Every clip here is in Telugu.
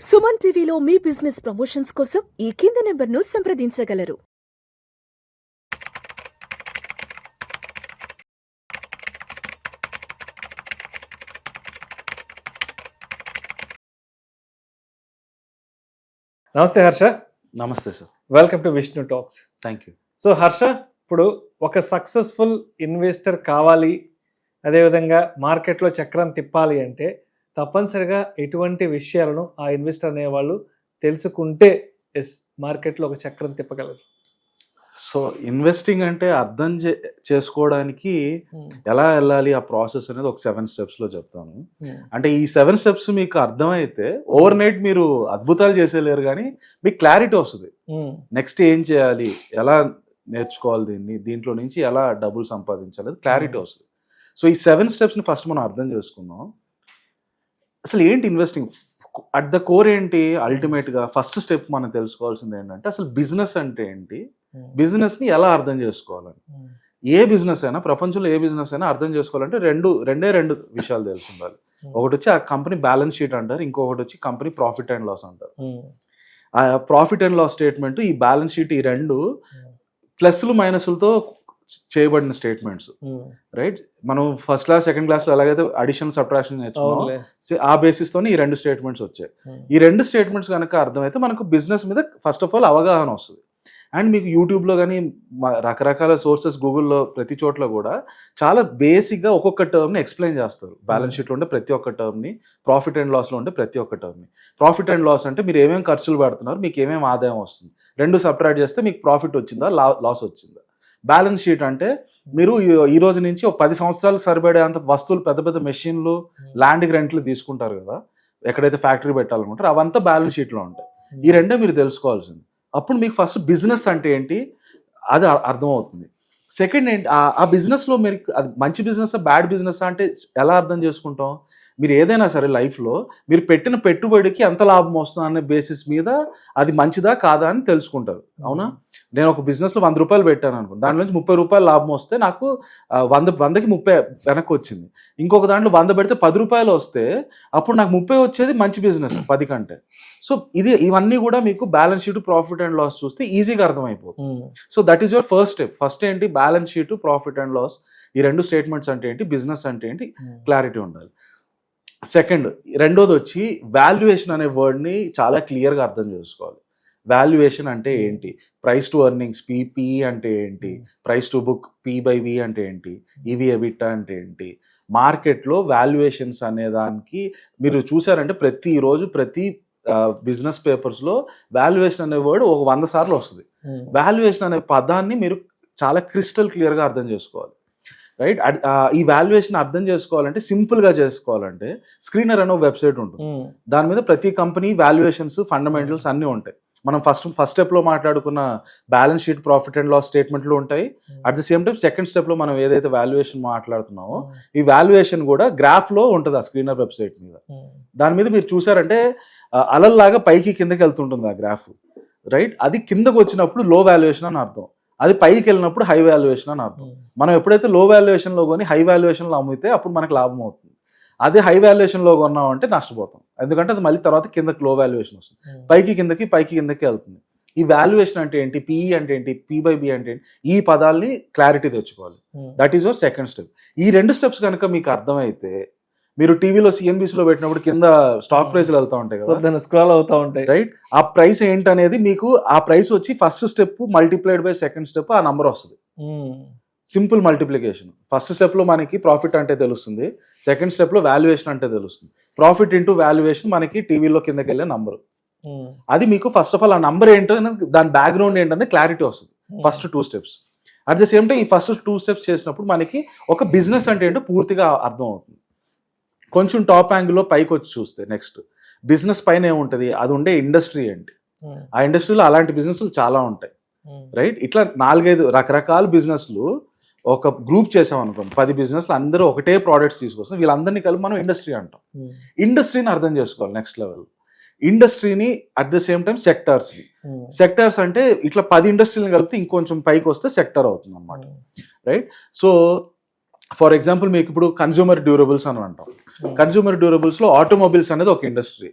సుమన్ టీవీలో మీ బిజినెస్ ప్రమోషన్స్ కోసం ఈ కింది నెంబర్ను సంప్రదించగలరు. నమస్తే హర్ష. నమస్తే sir. Welcome to Vishnu talks. Thank you. So Harsha, ఇప్పుడు ఒక సక్సెస్ఫుల్ ఇన్వెస్టర్ కావాలి, అదేవిధంగా మార్కెట్లో చక్రం తిప్పాలి అంటే తప్పనిసరిగా ఎటువంటి విషయాలను ఆ ఇన్వెస్టర్ అనేవాళ్ళు తెలుసుకుంటే మార్కెట్లో ఒక చక్రం తిప్పగలరు? సో ఇన్వెస్టింగ్ అంటే అర్థం చేసుకోవడానికి ఎలా వెళ్ళాలి ఆ ప్రాసెస్ అనేది ఒక 7 స్టెప్స్లో చెప్తాను. అంటే ఈ 7 స్టెప్స్ మీకు అర్థమైతే ఓవర్ నైట్ మీరు అద్భుతాలు చేసేలేరు, కానీ మీకు క్లారిటీ వస్తుంది. నెక్స్ట్ ఏం చేయాలి, ఎలా నేర్చుకోవాలి, దీంట్లో నుంచి ఎలా డబ్బులు సంపాదించాలి, క్లారిటీ వస్తుంది. సో ఈ 7 స్టెప్స్ని ఫస్ట్ మనం అర్థం చేసుకుందాం. అసలు ఏంటి ఇన్వెస్టింగ్, అట్ ద కోర్ ఏంటి, అల్టిమేట్గా ఫస్ట్ స్టెప్ మనం తెలుసుకోవాల్సింది ఏంటంటే అసలు బిజినెస్ అంటే ఏంటి, బిజినెస్ని ఎలా అర్థం చేసుకోవాలని. ఏ బిజినెస్ అయినా, ప్రపంచంలో ఏ బిజినెస్ అయినా అర్థం చేసుకోవాలంటే రెండు విషయాలు తెలిసి ఉండాలి. ఒకటి వచ్చి ఆ కంపెనీ బ్యాలెన్స్ షీట్ అంటారు, ఇంకొకటి వచ్చి కంపెనీ ప్రాఫిట్ అండ్ లాస్ అంటారు. ఆ ప్రాఫిట్ అండ్ లాస్ స్టేట్మెంట్, ఈ బ్యాలెన్స్ షీట్, ఈ రెండు ప్లస్లు మైనస్లతో చేయబడిన స్టేట్మెంట్స్. రైట్, మనం ఫస్ట్ క్లాస్ సెకండ్ క్లాస్లో ఎలాగైతే అడిషన్ సబ్ట్రాక్షన్ నేర్చుకున్నాం, ఆ బేసిస్తోనే ఈ 2 స్టేట్మెంట్స్ వచ్చాయి. ఈ 2 స్టేట్మెంట్స్ కనుక అర్థమైతే మనకు బిజినెస్ మీద ఫస్ట్ ఆఫ్ ఆల్ అవగాహన వస్తుంది. అండ్ మీకు యూట్యూబ్లో కానీ రకరకాల సోర్సెస్, గూగుల్లో, ప్రతి చోట్ల కూడా చాలా బేసిక్గా ఒక్కొక్క టర్మ్ని ఎక్స్ప్లెయిన్ చేస్తారు. బ్యాలెన్స్ షీట్లో ఉండే ప్రతి ఒక్క టర్మ్ని, ప్రాఫిట్ అండ్ లాస్లో ఉండే ప్రతి ఒక్క టర్మ్ని. ప్రాఫిట్ అండ్ లాస్ అంటే మీరు ఏమేమి ఖర్చులు పెడుతున్నారు, మీకు ఏమేమి ఆదాయం వస్తుంది, 2 సబ్ట్రాక్ట్ చేస్తే మీకు ప్రాఫిట్ వచ్చిందా, లాస్ వచ్చిందా. బ్యాలెన్స్ షీట్ అంటే మీరు ఈ రోజు నుంచి ఒక 10 సంవత్సరాలకు సరిపడే అంత వస్తువులు, పెద్ద పెద్ద మెషిన్లు, ల్యాండ్కి రెంట్లు తీసుకుంటారు కదా, ఎక్కడైతే ఫ్యాక్టరీ పెట్టాలనుకుంటారో అవంతా బ్యాలెన్స్ షీట్లో ఉంటాయి. ఈ రెండే మీరు తెలుసుకోవాల్సింది. అప్పుడు మీకు ఫస్ట్ బిజినెస్ అంటే ఏంటి అది అర్థమవుతుంది. సెకండ్ ఏంటి, ఆ బిజినెస్లో మీరు అది మంచి బిజినెస్, బ్యాడ్ బిజినెస్ అంటే ఎలా అర్థం చేసుకుంటాం. మీరు ఏదైనా సరే లైఫ్లో మీరు పెట్టిన పెట్టుబడికి ఎంత లాభం వస్తుంది అనే బేసిస్ మీద అది మంచిదా కాదా అని తెలుసుకుంటారు. అవునా, నేను ఒక బిజినెస్లో 100 రూపాయలు పెట్టాను అనుకో, దాంట్లో నుంచి 30 రూపాయలు లాభం వస్తే నాకు 100కి 30 వెనక్కి వచ్చింది. ఇంకొక దాంట్లో 100 పెడితే 10 రూపాయలు వస్తే అప్పుడు నాకు 30 వచ్చేది మంచి బిజినెస్ 10 కంటే. సో ఇవన్నీ కూడా మీకు balance sheet, profit and loss చూస్తే ఈజీగా అర్థమైపోతుంది. So that is your first step. First ఏంటి, balance sheet, profit and loss, ఈ 2 స్టేట్మెంట్స్ అంటే ఏంటి, బిజినెస్ అంటే ఏంటి, క్లారిటీ ఉండాలి. సెకండ్, రెండోది వచ్చి వాల్యుయేషన్ అనే వర్డ్ని చాలా క్లియర్గా అర్థం చేసుకోవాలి. వాల్యుయేషన్ అంటే ఏంటి, ప్రైస్ టు ఎర్నింగ్స్, పిఈ అంటే ఏంటి, ప్రైస్ టు బుక్, P/V అంటే ఏంటి, EBITDA అంటే ఏంటి. మార్కెట్లో వాల్యుయేషన్స్ అనే దానికి మీరు చూసారంటే ప్రతిరోజు ప్రతి బిజినెస్ పేపర్స్లో వాల్యుయేషన్ అనే వర్డ్ ఒక 100 సార్లు వస్తుంది. వాల్యుయేషన్ అనే పదాన్ని మీరు చాలా క్రిస్టల్ క్లియర్గా అర్థం చేసుకోవాలి. రైట్, ఈ వాల్యుయేషన్ అర్థం చేసుకోవాలంటే, సింపుల్గా చేసుకోవాలంటే, స్క్రీనర్ అనే వెబ్సైట్ ఉంటుంది. దాని మీద ప్రతి కంపెనీ వాల్యుయేషన్స్, ఫండమెంటల్స్ అన్నీ ఉంటాయి. మనం ఫస్ట్ స్టెప్లో మాట్లాడుకున్న balance sheet, profit and loss స్టేట్మెంట్లు ఉంటాయి. At the same time second స్టెప్లో మనం ఏదైతే వాల్యుయేషన్ మాట్లాడుతున్నామో ఈ వాల్యుయేషన్ కూడా గ్రాఫ్లో ఉంటుంది ఆ స్క్రీనర్ వెబ్సైట్ మీద. దాని మీద మీరు చూసారంటే అలల్లాగా పైకి కిందకి వెళ్తుంటుంది ఆ గ్రాఫ్. రైట్, అది కిందకు వచ్చినప్పుడు లో వాల్యుయేషన్ అని అర్థం, అది పైకి వెళ్ళినప్పుడు హై వాల్యుయేషన్ అని అర్థం. మనం ఎప్పుడైతే లో వాల్యుయేషన్లో కొని హై వాల్యుయేషన్లో అమ్మితే అప్పుడు మనకు లాభం అవుతుంది. అదే హై వాల్యుయేషన్లో కొన్నాం అంటే నష్టపోతాం, ఎందుకంటే అది మళ్ళీ తర్వాత కిందకి లో వాల్యుయేషన్ వస్తుంది, పైకి కిందకి వెళ్తుంది. ఈ వాల్యుయేషన్ అంటే ఏంటి, పిఈ అంటే ఏంటి, P/B అంటే ఏంటి, ఈ పదాలని క్లారిటీ తెచ్చుకోవాలి. That is your second step. ఈ 2 స్టెప్స్ కనుక మీకు అర్థమైతే, మీరు టీవీలో CNBCలో పెట్టినప్పుడు కింద స్టాక్ ప్రైస్లు వెళ్తూ ఉంటాయి కదా, స్క్రాల్ అవుతూ ఉంటాయి. రైట్, ఆ ప్రైస్ ఏంటనేది మీకు, ఆ ప్రైస్ వచ్చి first step multiplied by second step, ఆ నంబర్ వస్తుంది. Simple multiplication. ఫస్ట్ స్టెప్లో మనకి ప్రాఫిట్ అంటే తెలుస్తుంది, సెకండ్ స్టెప్లో వాల్యుయేషన్ అంటే తెలుస్తుంది. ప్రాఫిట్ ఇంటూ వాల్యుయేషన్ మనకి టీవీలో కిందకి వెళ్ళే నంబర్. అది మీకు ఫస్ట్ ఆఫ్ ఆల్ ఆ నంబర్ ఏంటో, దాని బ్యాక్గ్రౌండ్ ఏంటనే క్లారిటీ వస్తుంది first 2 steps. At the same time ఈ ఫస్ట్ 2 స్టెప్స్ చేసినప్పుడు మనకి ఒక బిజినెస్ అంటే ఏంటో పూర్తిగా అర్థం అవుతుంది. కొంచెం టాప్ యాంగిల్లో పైకి వచ్చి చూస్తే నెక్స్ట్ బిజినెస్ పైన ఏముంటుంది, అది ఉండే ఇండస్ట్రీ ఏంటి, ఆ ఇండస్ట్రీలో అలాంటి బిజినెస్లు చాలా ఉంటాయి. రైట్, ఇట్లా 4-5 రకరకాల బిజినెస్లు ఒక గ్రూప్ చేసాం అనుకోండి, 10 బిజినెస్లు, అందరూ ఒకటే ప్రోడక్ట్స్ తీసుకొస్తాం, వీళ్ళందరినీ కలిపి మనం ఇండస్ట్రీ అంటాం. ఇండస్ట్రీని అర్థం చేసుకోవాలి నెక్స్ట్ లెవెల్. ఇండస్ట్రీని at the same time sectors అంటే ఇట్లా 10 ఇండస్ట్రీలను కలిపితే ఇంకొంచెం పైకి వస్తే సెక్టర్ అవుతుంది అన్నమాట. రైట్, సో ఫర్ ఎగ్జాంపుల్ మీకు ఇప్పుడు కన్జ్యూమర్ డ్యూరబుల్స్ అని అంటాం. కన్జ్యూమర్ డ్యూరబుల్స్ లో ఆటోమొబైల్స్ అనేది ఒక ఇండస్ట్రీ,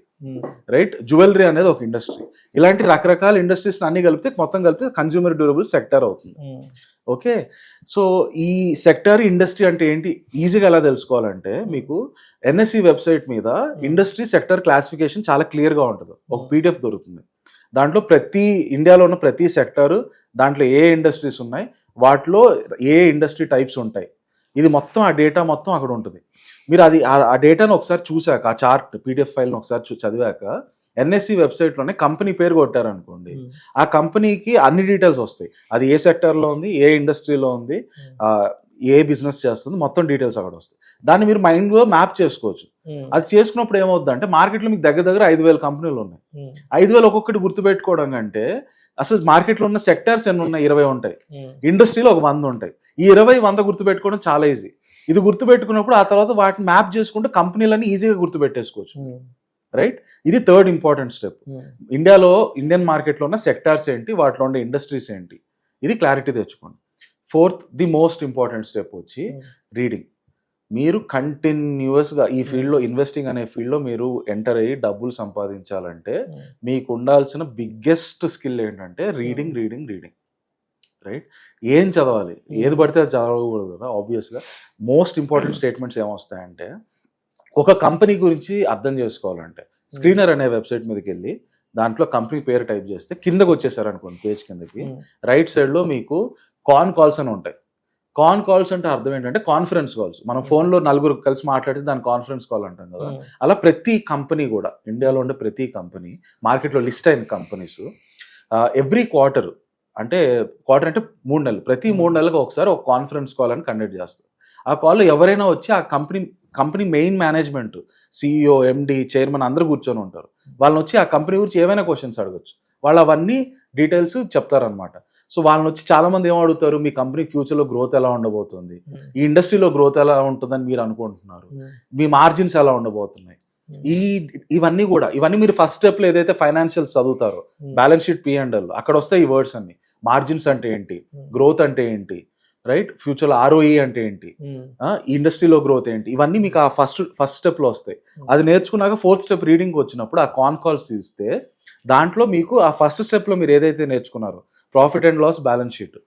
రైట్? జ్యువెలరీ అనేది ఒక ఇండస్ట్రీ. ఇలాంటి రకరకాల ఇండస్ట్రీస్ అన్ని మొత్తం కలిపితే కన్జ్యూమర్ డ్యూరబుల్స్ సెక్టర్ అవుతుంది. ఓకే, సో ఈ సెక్టర్ ఇండస్ట్రీ అంటే ఏంటి ఈజీగా ఎలా తెలుసుకోవాలంటే, మీకు ఎన్ఎస్సి వెబ్సైట్ మీద ఇండస్ట్రీ సెక్టర్ క్లాసిఫికేషన్ చాలా క్లియర్గా ఉంటుంది. ఒక పీడిఎఫ్ దొరుకుతుంది. దాంట్లో ఇండియాలో ఉన్న ప్రతి సెక్టర్, దాంట్లో ఏ ఇండస్ట్రీస్ ఉన్నాయి, వాటిలో ఏ ఇండస్ట్రీ టైప్స్ ఉంటాయి, ఇది మొత్తం ఆ డేటా మొత్తం అక్కడ ఉంటుంది. మీరు ఆ డేటాను ఒకసారి చూసాక, ఆ చార్ట్ పీడిఎఫ్ ఫైల్ని ఒకసారి చదివాక ఎన్ఎస్సి వెబ్సైట్లోనే కంపెనీ పేరు కొట్టారనుకోండి, ఆ కంపెనీకి అన్ని డీటెయిల్స్ వస్తాయి. అది ఏ సెక్టర్లో ఉంది, ఏ ఇండస్ట్రీలో ఉంది, ఏ బిజినెస్ చేస్తుంది, మొత్తం డీటెయిల్స్ అక్కడ వస్తాయి. దాన్ని మీరు మైండ్లో మ్యాప్ చేసుకోవచ్చు. అది చేసుకున్నప్పుడు ఏమవుతుంది అంటే, మార్కెట్లో మీకు దగ్గర 5,000 కంపెనీలు ఉన్నాయి. 5,000 ఒక్కొక్కటి గుర్తుపెట్టుకోవడం కంటే, అసలు మార్కెట్లో ఉన్న సెక్టార్స్ ఎన్ని ఉన్నాయి, 20 ఉంటాయి. ఇండస్ట్రీలో ఒక 100 ఉంటాయి. ఈ 20-100 గుర్తుపెట్టుకోవడం చాలా ఈజీ. ఇది గుర్తుపెట్టుకున్నప్పుడు ఆ తర్వాత వాటిని మ్యాప్ చేసుకుంటే కంపెనీలన్నీ ఈజీగా గుర్తుపెట్టేసుకోవచ్చు, రైట్? ఇది థర్డ్ ఇంపార్టెంట్ స్టెప్. ఇండియన్ మార్కెట్లో ఉన్న సెక్టార్స్ ఏంటి, వాటిలో ఉండే ఇండస్ట్రీస్ ఏంటి, ఇది క్లారిటీ తెచ్చుకోండి. Fourth, the most important step వచ్చి రీడింగ్. మీరు కంటిన్యూస్గా ఈ ఫీల్డ్లో, ఇన్వెస్టింగ్ అనే ఫీల్డ్లో మీరు ఎంటర్ అయ్యి డబ్బులు సంపాదించాలంటే మీకు ఉండాల్సిన బిగ్గెస్ట్ స్కిల్ ఏంటంటే రీడింగ్, రైట్? ఏం చదవాలి, ఏది పడితే అది చదవకూడదు కదా. ఆబ్వియస్గా మోస్ట్ ఇంపార్టెంట్ స్టేట్మెంట్స్ ఏమొస్తాయంటే, ఒక కంపెనీ గురించి అర్థం చేసుకోవాలంటే స్క్రీనర్ అనే వెబ్సైట్ మీదకి వెళ్ళి దాంట్లో కంపెనీ పేరు టైప్ చేస్తే కిందకి వచ్చేసారనుకోండి, పేజ్ కిందకి రైట్ సైడ్లో మీకు కాన్ కాల్స్ అని ఉంటాయి. కాన్ కాల్స్ అంటే అర్థం ఏంటంటే కాన్ఫరెన్స్ కాల్స్. మనం ఫోన్లో నలుగురు కలిసి మాట్లాడితే దాన్ని కాన్ఫరెన్స్ కాల్ అంటాం కదా. అలా ప్రతి కంపెనీ కూడా, ఇండియాలో ఉండే ప్రతి కంపెనీ, మార్కెట్లో లిస్ట్ అయిన కంపెనీస్ ఎవ్రీ క్వార్టర్ అంటే 3 నెలలు, ప్రతి 3 నెలలకు ఒకసారి ఒక కాన్ఫరెన్స్ కాల్ అని కండక్ట్ చేస్తారు. ఆ కాల్లో ఎవరైనా వచ్చి ఆ company main management, CEO, MD, chairman అందరూ కూర్చొని ఉంటారు. వాళ్ళని వచ్చి ఆ కంపెనీ గురించి ఏమైనా క్వశ్చన్స్ అడగచ్చు. వాళ్ళు అవన్నీ డీటెయిల్స్ చెప్తారనమాట. సో వాళ్ళని వచ్చి చాలా మంది ఏం అడుగుతారు, మీ కంపెనీ ఫ్యూచర్లో గ్రోత్ ఎలా ఉండబోతుంది, ఈ ఇండస్ట్రీలో గ్రోత్ ఎలా ఉంటుందని మీరు అనుకుంటున్నారు, మీ మార్జిన్స్ ఎలా ఉండబోతున్నాయి, ఇవన్నీ మీరు ఫస్ట్ స్టెప్లో ఏదైతే ఫైనాన్షియల్స్ చదువుతారో, బ్యాలెన్స్ షీట్, P&L, అక్కడ వస్తాయి ఈ వర్డ్స్ అన్ని. మార్జిన్స్ అంటే ఏంటి, గ్రోత్ అంటే ఏంటి, రైట్? ఫ్యూచర్లో ROE అంటే ఏంటి, ఇండస్ట్రీలో గ్రోత్ ఏంటి, ఇవన్నీ మీకు ఆ ఫస్ట్ స్టెప్లో వస్తాయి. అది నేర్చుకున్నాక ఫోర్త్ స్టెప్ రీడింగ్ వచ్చినప్పుడు ఆ కాన్ కాల్స్ ఇస్తే దాంట్లో మీకు ఆ ఫస్ట్ స్టెప్లో మీరు ఏదైతే నేర్చుకున్నారో, profit and loss, balance sheet,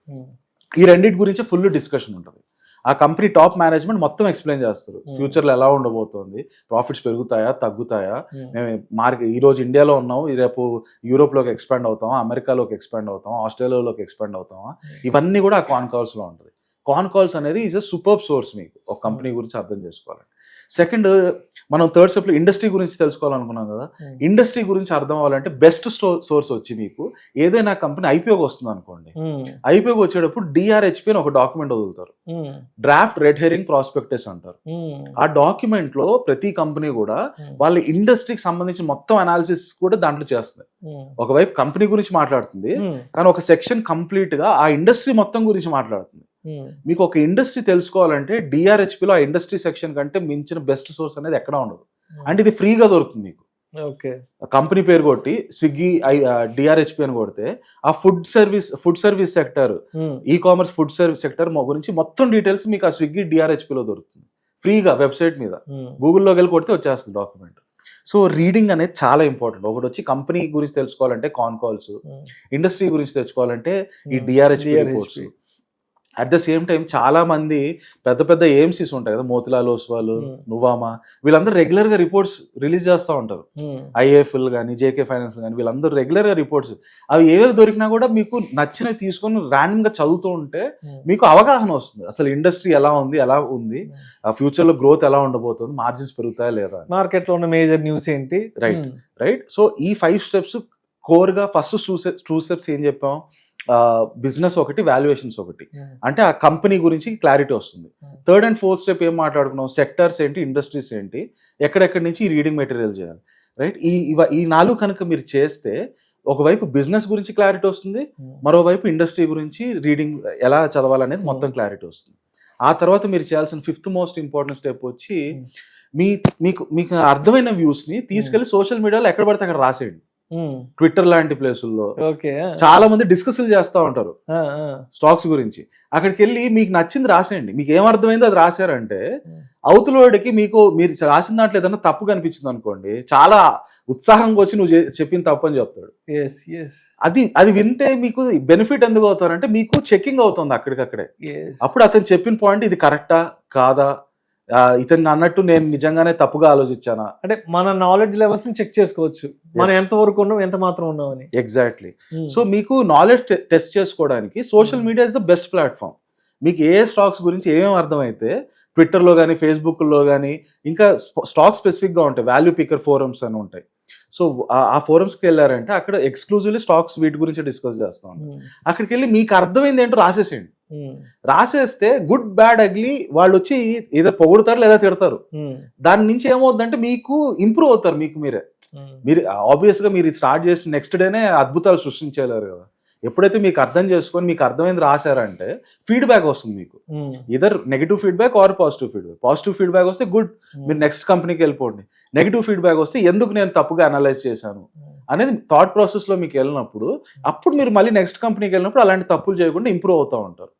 ఈ రెండింటి గురించి ఫుల్ డిస్కషన్ ఉంటుంది. ఆ కంపెనీ టాప్ మేనేజ్మెంట్ మొత్తం ఎక్స్ప్లెయిన్ చేస్తారు. ఫ్యూచర్లో ఎలా ఉండబోతోంది, ప్రాఫిట్స్ పెరుగుతాయా, తగ్గుతాయా, మేము ఈరోజు ఇండియాలో ఉన్నాం, రేపు యూరోప్లోకి ఎక్స్పాండ్ అవుతామా, అమెరికాలోకి ఎక్స్పాండ్ అవుతామా, ఆస్ట్రేలియాలోకి ఎక్స్పాండ్ అవుతామా, ఇవన్నీ కూడా ఆ కాన్ కాల్స్లో ఉంటుంది. కాన్ కాల్స్ అనేది ఈజ్ అ సూపర్ సోర్స్ మీకు ఒక కంపెనీ గురించి అర్థం చేసుకోవాలంటే. సెకండ్, మనం థర్డ్ స్టెప్లో ఇండస్ట్రీ గురించి తెలుసుకోవాలనుకున్నాం కదా. ఇండస్ట్రీ గురించి అర్థం అవ్వాలంటే బెస్ట్ సోర్స్ వచ్చి మీకు ఏదైనా కంపెనీ ఐపీఓకి వస్తుంది అనుకోండి, ఐపీఓకి వచ్చేటప్పుడు DRHP అని ఒక డాక్యుమెంట్ వదులుతారు, డ్రాఫ్ట్ రెడ్ హెరింగ్ ప్రాస్పెక్టస్ అంటారు. ఆ డాక్యుమెంట్ లో ప్రతి కంపెనీ కూడా వాళ్ళ ఇండస్ట్రీకి సంబంధించిన మొత్తం అనాలిసిస్ కూడా దాంట్లో చేస్తుంది. ఒకవైపు కంపెనీ గురించి మాట్లాడుతుంది, కానీ ఒక సెక్షన్ కంప్లీట్ గా ఆ ఇండస్ట్రీ మొత్తం గురించి మాట్లాడుతుంది. మీకు ఒక ఇండస్ట్రీ తెలుసుకోవాలంటే DRHPలో ఆ ఇండస్ట్రీ సెక్షన్ కంటే మించిన బెస్ట్ సోర్స్ అనేది ఎక్కడా ఉండదు. అంటే ఇది ఫ్రీగా దొరుకుతుంది మీకు. కంపెనీ పేరు కొట్టి స్విగ్గీ DRHP అని కొడితే ఆ food service sector, e-commerce food service sector గురించి మొత్తం డీటెయిల్స్ మీకు ఆ స్విగ్గీ DRHPలో దొరుకుతుంది ఫ్రీగా వెబ్సైట్ మీద. గూగుల్లోకి వెళ్ళి కొడితే వచ్చేస్తుంది డాక్యుమెంట్. సో రీడింగ్ అనేది చాలా ఇంపార్టెంట్. ఒకటి వచ్చి కంపెనీ గురించి తెలుసుకోవాలంటే కాన్ కాల్స్, ఇండస్ట్రీ గురించి తెలుసుకోవాలంటే ఈ DRHP reports. At the same time చాలా మంది పెద్ద AMCs ఉంటాయి కదా, మోతిలాల్ ఓస్వాల్, నువామా, వీళ్ళందరూ రెగ్యులర్ గా రిపోర్ట్స్ రిలీజ్ చేస్తూ ఉంటారు. IIFL కానీ, JK ఫైనాన్స్ కానీ, వీళ్ళందరూ రెగ్యులర్ గా రిపోర్ట్స్, అవి ఏవేవి దొరికినా కూడా మీకు నచ్చినవి తీసుకొని ర్యాండమ్ గా చదువుతూ ఉంటే మీకు అవగాహన వస్తుంది. అసలు ఇండస్ట్రీ ఎలా ఉంది, ఆ ఫ్యూచర్ లో గ్రోత్ ఎలా ఉండబోతుంది, మార్జిన్స్ పెరుగుతాయా లేదా, మార్కెట్ లో ఉన్న మేజర్ న్యూస్ ఏంటి, రైట్. సో ఈ 5 స్టెప్స్ కోర్ గా. ఫస్ట్ 2 స్టెప్స్ ఏం చెప్పాం, బిజినెస్ ఒకటి, వాల్యుయేషన్స్ ఒకటి, అంటే ఆ కంపెనీ గురించి క్లారిటీ వస్తుంది. థర్డ్ అండ్ ఫోర్త్ స్టెప్ ఏం మాట్లాడుకున్నాం, సెక్టర్స్ ఏంటి, ఇండస్ట్రీస్ ఏంటి, ఎక్కడెక్కడి నుంచి ఈ రీడింగ్ మెటీరియల్ చేయాలి, రైట్. ఈ 4 కనుక మీరు చేస్తే ఒకవైపు బిజినెస్ గురించి క్లారిటీ వస్తుంది, మరోవైపు ఇండస్ట్రీ గురించి రీడింగ్ ఎలా చదవాలనేది మొత్తం క్లారిటీ వస్తుంది. ఆ తర్వాత మీరు చేయాల్సిన 5th మోస్ట్ ఇంపార్టెంట్ స్టెప్ వచ్చి మీకు అర్థమైన వ్యూస్ని తీసుకెళ్లి సోషల్ మీడియాలో ఎక్కడ పడితే అక్కడ రాసేయండి. ట్విట్టర్ లాంటి ప్లేసుల్లో ఓకే. చాలా మంది డిస్కస్లు చేస్తూ ఉంటారు స్టాక్స్ గురించి. అక్కడికి వెళ్ళి మీకు నచ్చింది రాసేయండి, మీకు ఏమర్థమైందో అది రాశారంటే అవతలవాడికి మీకు మీరు రాసిన దాంట్లో ఏదన్నా తప్పు కనిపించింది అనుకోండి, చాలా ఉత్సాహంగా వచ్చి నువ్వు చెప్పిన తప్పు అని చెప్తాడు. అది వింటే మీకు బెనిఫిట్ ఎందుకు అవుతారంటే మీకు చెకింగ్ అవుతుంది అక్కడికక్కడే. అప్పుడు అతను చెప్పిన పాయింట్ ఇది కరెక్టా కాదా, ఇతను అన్నట్టు నేను నిజంగానే తప్పుగా ఆలోచించానా అంటే మన నాలెడ్జ్ లెవెల్స్ ని చెక్ చేసుకోవచ్చు, మనం ఎంత వరకు ఉన్నాం ఎంత మాత్రం ఉన్నాం అని. ఎగ్జాక్ట్లీ. సో మీకు నాలెడ్జ్ టెస్ట్ చేసుకోవడానికి social media is the best platform. మీకు ఏ స్టాక్స్ గురించి ఏమేమి అర్థమైతే ట్విట్టర్లో కానీ ఫేస్బుక్లో కానీ ఇంకా స్టాక్ స్పెసిఫిక్గా ఉంటాయి, వాల్యూ పికర్ ఫోరమ్స్ అని ఉంటాయి. సో ఆ ఫోరమ్స్కి వెళ్ళారంటే అక్కడ ఎక్స్క్లూజివ్లీ స్టాక్స్ వీటి గురించి డిస్కస్ చేస్తాం. అక్కడికి వెళ్ళి మీకు అర్థమైంది ఏంటో రాసేసేయండి. రాసేస్తే గుడ్ బ్యాడ్ అగ్లీ వాళ్ళు వచ్చి ఏదో పొగుడుతారు లేదా తిడతారు. దాని నుంచి ఏమవుతుందంటే మీకు ఇంప్రూవ్ అవుతారు మీరు ఆబ్వియస్ గా మీరు స్టార్ట్ చేసిన నెక్స్ట్ డేనే అద్భుతాలు సృష్టించలేరు కదా. ఎప్పుడైతే మీకు అర్థం చేసుకొని మీకు అర్థమైంది రాశారంటే ఫీడ్బ్యాక్ వస్తుంది మీకు, either negative feedback or positive feedback. Positive feedback వస్తే గుడ్, మీరు నెక్స్ట్ కంపెనీకి వెళ్ళిపోండి. నెగిటివ్ ఫీడ్బ్యాక్ వస్తే ఎందుకు నేను తప్పుగా అనలైజ్ చేశాను అనేది థాట్ ప్రాసెస్ లో మీకు వెళ్ళినప్పుడు అప్పుడు మీరు మళ్ళీ నెక్స్ట్ కంపెనీకి వెళ్ళినప్పుడు అలాంటి తప్పులు చేయకుండా ఇంప్రూవ్ అవుతూ ఉంటారు.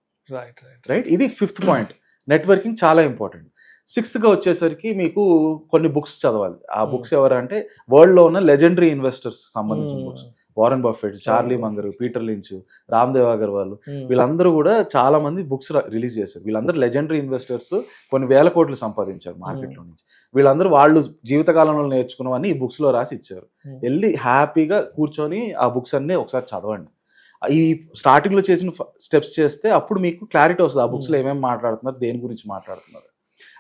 రైట్. ఇది 5th పాయింట్. నెట్వర్కింగ్ చాలా ఇంపార్టెంట్. 6th గా వచ్చేసరికి మీకు కొన్ని బుక్స్ చదవాలి. ఆ బుక్స్ ఎవరంటే వరల్డ్ లో ఉన్న లెజెండరీ ఇన్వెస్టర్స్ సంబంధించిన books. Warren Buffett, Charlie monger, Peter Lynch, Ramdev Agarwal, వీళ్ళందరూ కూడా చాలా మంది బుక్స్ రిలీజ్ చేశారు. వీళ్ళందరూ లెజెండరీ ఇన్వెస్టర్స్, కొన్ని వేల కోట్లు సంపాదించారు మార్కెట్లో నుంచి. వీళ్ళందరూ వాళ్ళు జీవితకాలంలో నేర్చుకున్నవన్నీ ఈ బుక్స్ లో రాసి ఇచ్చారు. వెళ్ళి హ్యాపీగా కూర్చొని ఆ బుక్స్ అన్ని ఒకసారి చదవండి. ఈ స్టార్టింగ్ లో చేసిన స్టెప్స్ చేస్తే అప్పుడు మీకు క్లారిటీ వస్తుంది ఆ బుక్స్ లో ఏమేమి మాట్లాడుతున్నారు, దేని గురించి మాట్లాడుతున్నారు.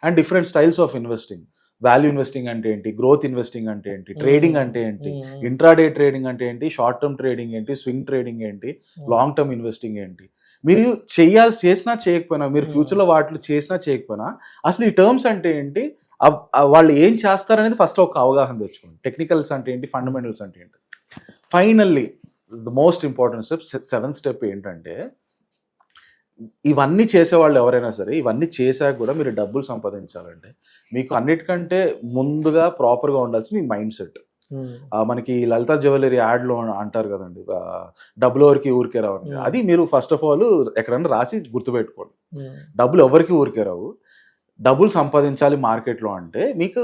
And different styles of investing, value investing అంటే ఏంటి, గ్రోత్ ఇన్వెస్టింగ్ అంటే ఏంటి, ట్రేడింగ్ అంటే ఏంటి, ఇంట్రాడే ట్రేడింగ్ అంటే ఏంటి, షార్ట్ టర్మ్ ట్రేడింగ్ ఏంటి, స్వింగ్ ట్రేడింగ్ ఏంటి, లాంగ్ టర్మ్ ఇన్వెస్టింగ్ ఏంటి. మీరు చేసినా చేయకపోయినా, మీరు ఫ్యూచర్లో వాటిలో చేసినా చేయకపోయినా అసలు ఈ టర్మ్స్ అంటే ఏంటి, వాళ్ళు ఏం చేస్తారనేది ఫస్ట్ ఒక అవగాహన తెచ్చుకోండి. టెక్నికల్స్ అంటే ఏంటి, ఫండమెంటల్స్ అంటే ఏంటి. Finally the most important step, 7th step ఏంటంటే ఇవన్నీ చేసేవాళ్ళు ఎవరైనా సరే ఇవన్నీ చేశాక కూడా మీరు డబ్బులు సంపాదించాలంటే మీకు అన్నిటికంటే ముందుగా ప్రాపర్గా ఉండాల్సిన మీ మైండ్ సెట్. మనకి లలితా జ్యువెలరీ యాడ్లో అంటారు కదండి, డబ్బులు ఎవరికి ఊరికే రావు. అది మీరు ఫస్ట్ ఆఫ్ ఆల్ ఎక్కడన్నా రాసి గుర్తుపెట్టుకోండి. డబ్బులు ఎవరికి ఊరికే రావు. డబ్బులు సంపాదించాలి మార్కెట్లో అంటే మీకు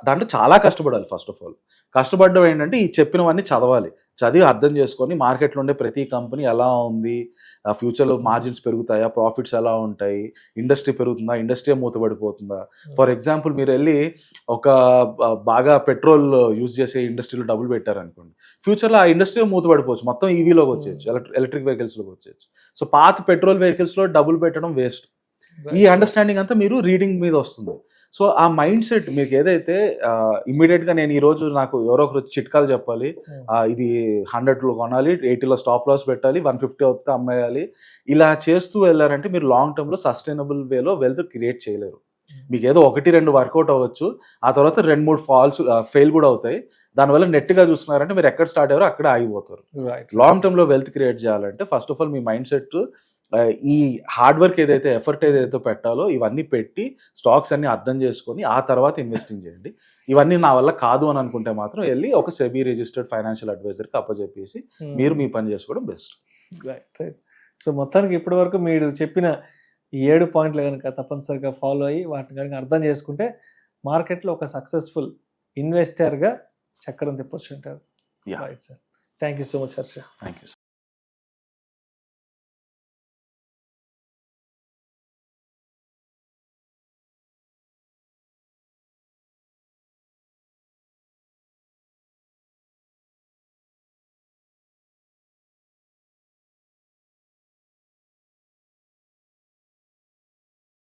దాంట్లో చాలా కష్టపడాలి. ఫస్ట్ ఆఫ్ ఆల్ కష్టపడడం ఏంటంటే ఈ చెప్పినవన్నీ చదవాలి, చదివి అర్థం చేసుకొని మార్కెట్లో ఉండే ప్రతి కంపెనీ ఎలా ఉంది, ఫ్యూచర్లో మార్జిన్స్ పెరుగుతాయా, ప్రాఫిట్స్ ఎలా ఉంటాయి, ఇండస్ట్రీ పెరుగుతుందా, ఇండస్ట్రీ మూతపడిపోతుందా. ఫర్ ఎగ్జాంపుల్ మీరు వెళ్ళి ఒక బాగా పెట్రోల్ యూజ్ చేసే ఇండస్ట్రీలో డబ్బులు పెట్టారనుకోండి, ఫ్యూచర్లో ఆ ఇండస్ట్రీ మూతపడిపోవచ్చు, మొత్తం ఈవీలోకి వచ్చేయచ్చు, ఎలక్ట్రిక్ వెహికల్స్లోకి వచ్చేయచ్చు. సో పాత పెట్రోల్ వెహికల్స్లో డబ్బులు పెట్టడం వేస్ట్. ఈ అండర్స్టాండింగ్ అంతా మీరు రీడింగ్ మీద వస్తుంది. సో ఆ మైండ్ సెట్ మీకు ఏదైతే ఇమ్మీడియట్గా నేను ఈరోజు నాకు ఎవరో ఒకరు చిట్కాలు చెప్పాలి, ఇది 100లో కొనాలి, 80లో స్టాప్ లాస్ పెట్టాలి, 150 అవుతే అమ్మేయాలి, ఇలా చేస్తూ వెళ్ళారంటే మీరు లాంగ్ టర్మ్లో సస్టైనబుల్ వేలో వెల్త్ క్రియేట్ చేయలేరు. మీకు ఏదో 1-2 వర్కౌట్ అవ్వచ్చు, ఆ తర్వాత 2-3 ఫెయిల్ కూడా అవుతాయి. దానివల్ల నెట్గా చూసుకున్నారంటే మీరు ఎక్కడ స్టార్ట్ అయ్యారో అక్కడ ఆగిపోతారు. లాంగ్ టర్మ్లో వెల్త్ క్రియేట్ చేయాలంటే first of all me mind set ఈ హార్డ్ వర్క్ ఏదైతే ఎఫర్ట్ ఏదైతే పెట్టాలో ఇవన్నీ పెట్టి స్టాక్స్ అన్ని అర్థం చేసుకొని ఆ తర్వాత ఇన్వెస్టింగ్ చేయండి. ఇవన్నీ నా వల్ల కాదు అని అనుకుంటే మాత్రం వెళ్ళి ఒక సెబీ రిజిస్టర్డ్ ఫైనాన్షియల్ అడ్వైజర్కి అప్పచెప్పేసి మీరు మీ పని చేసుకోవడం బెస్ట్. రైట్. సో మొత్తానికి ఇప్పటి వరకు మీరు చెప్పిన 7 పాయింట్లు కనుక తప్పనిసరిగా ఫాలో అయ్యి వాటిని కనుక అర్థం చేసుకుంటే మార్కెట్లో ఒక సక్సెస్ఫుల్ ఇన్వెస్టర్గా చక్రం తిప్పొచ్చు అంటారు. Right sir, thank you so much Harsha. Thank you.